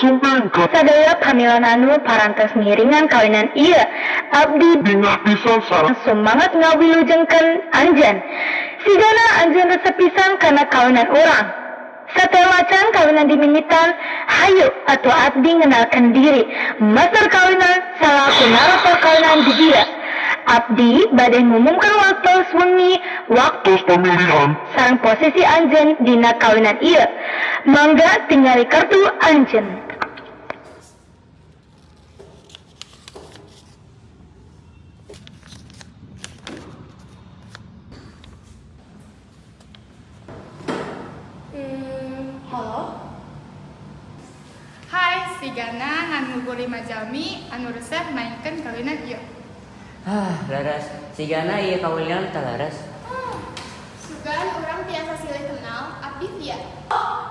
sumpengkeun sadaya pamilan anu parantos ngiringan kawinan ieu abdi dingah pisan sareng sumanget ngawilujengkeun anjeun sigana anjeun resep pisan kana kawinan urang sateueu macan kawinan dimimitan hayu atuh abdi ngenalkeun diri master kawinan salaku narasa kawinan di dieu abdi bade ngumumkeun waktos wengi waktu tos pemilihan sareng posisi anjeun dina kawinan ieu mangga tingali kartu anjeun. Halo. Hai, sigana nganu guri majami anu resep mainkeun kawinan ieu. Laras, sigana ieu kawinan teh laras. Sugan urang tiasa silih kenal abdi tia.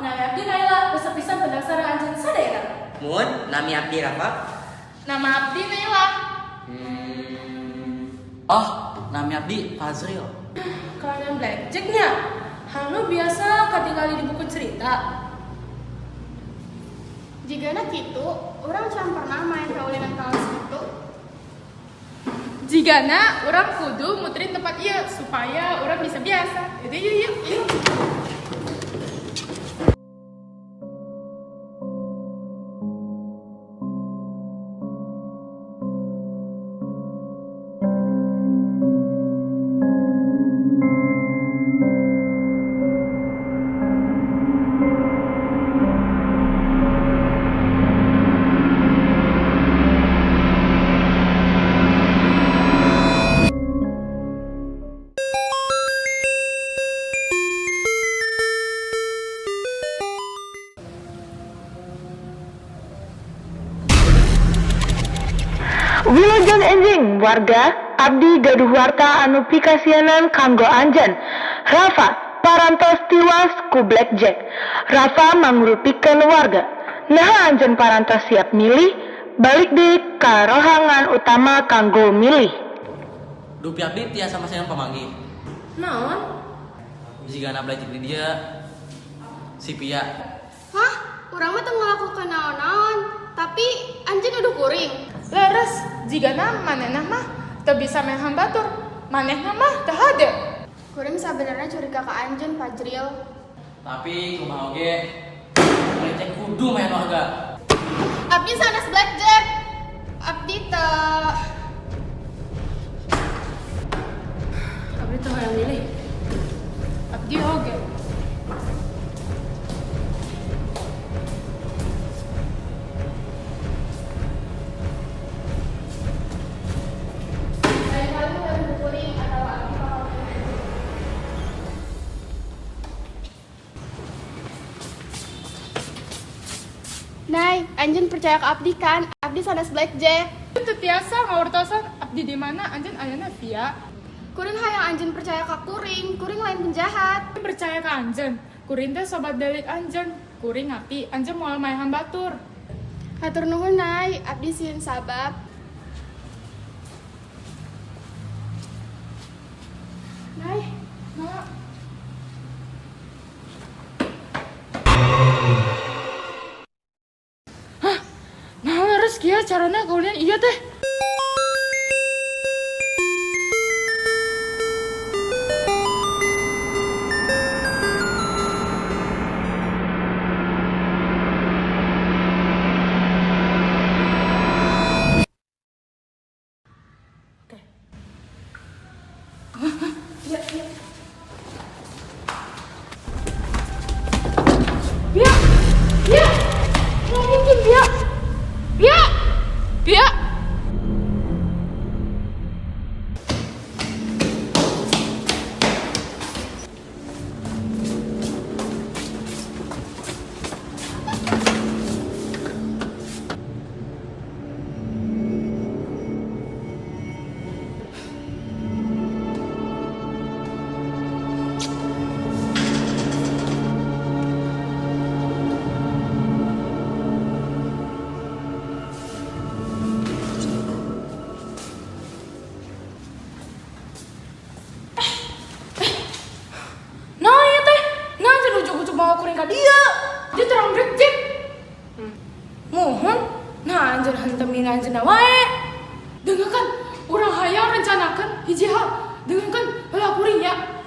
Nah, abdi Naila resep pisan pendasar anjeun sadayana. Mun, nami abdi Rafa. Nama abdi Naila. Oh, nami abdi Fazril. Kawinan blackjacknya. Hanu biasa katingali di buku cerita. Jigana kitu, urang can pernah main kawinan kaos kitu. Jigana urang kudu muterin tempat ieu supaya urang bisa biasa. Jadi yuk. Wilujeng enjing warga abdi gaduh warta anu pikasianan kanggo anjeun Rafa parantos tiwas ku blackjack. Rafa mangrupikeun warga nah anjeun parantos siap milih balik deui ka rohangan utama kanggo milih. Dupi abdi tiasa masih pamanggih. Naon? Jigana belajar di dia si Pia. Hah? Urang mah teu ngalakukeun naon-naon, tapi anjeun udah kuring. Leres, jigana manehna mah teu bisa mehan batur. Manehna mah teu hade. Kuring sabenerna curiga ka anjeun Fajril. Tapi kumaha oge lecek kudu main warga. Abdi sanes blackjack. Abdi teu Abdi teh yang milih. Abdi oge. lain kali mah lebih kuring atau abdi bakal Nay, anjeun percaya ke abdi kan? Abdi sanes blackjack. Teu tiasa ngawurtosan abdi di mana anjeun ayana via. Kuring hayang anjeun percaya ka kuring, kuring lain penjahat. Percaya ka anjeun. Kuring teh sobat delik anjeun. Kuring ngati anjeun moal maehan batur. Hatur nuhun Nay, abdi sieun sabab. Nay, Nah, nah leres kieu carana kawinan ieu teh. Bia! Bia! Nggak mungkin, Bia! Bia! Bia! Nah, kuring ka dia. Dia terang blackjack. temin anjeunna wae. Dengarkan, urang hayang rencanakan hiji hal. Dengarkan heula kuring ya.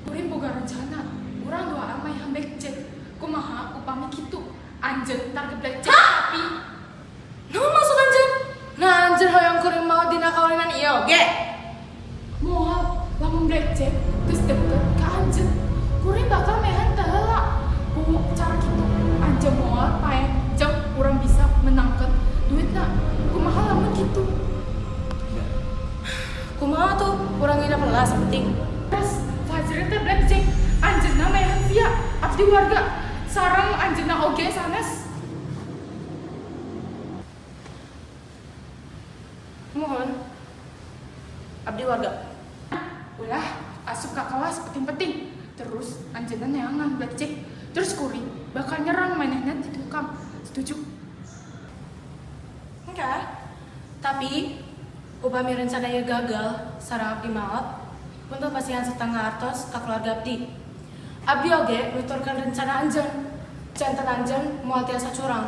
Kuring boga rencana. Urang doa amai hambek cek. Kumaha upami kitu. Anjeun tar geblek cek tapi. Naon maksud anjeun? Nah anjeun hayang kuring mau dina kawinan ieu oge. Moal lamun blackjack geus deket ka anjeun. Kuring bakal mehan teu heula. Ku cara kitu anjeun moal pae jeung urang bisa menangkeun duitna. Kumaha lamun kitu? Kumaha tuh urang ngira pelas penting. Terus Fajrin teh blackjack anjeunna mehan via abdi warga sareng anjeunna oge sanes. Mohon abdi warga. Ulah asup ka kawas penting-penting. Terus anjeunna neangan blackjack. Terus kuring bakal nyerang manehna di tukang. Setuju? Enggak. Tapi upami rencana ieu gagal sareng abdi maot, punten pasihan setengah artos ka keluarga abdi. Abdi oge nuturkeun rencana anjeun. Janten anjeun moal tiasa curang.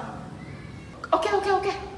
Oke.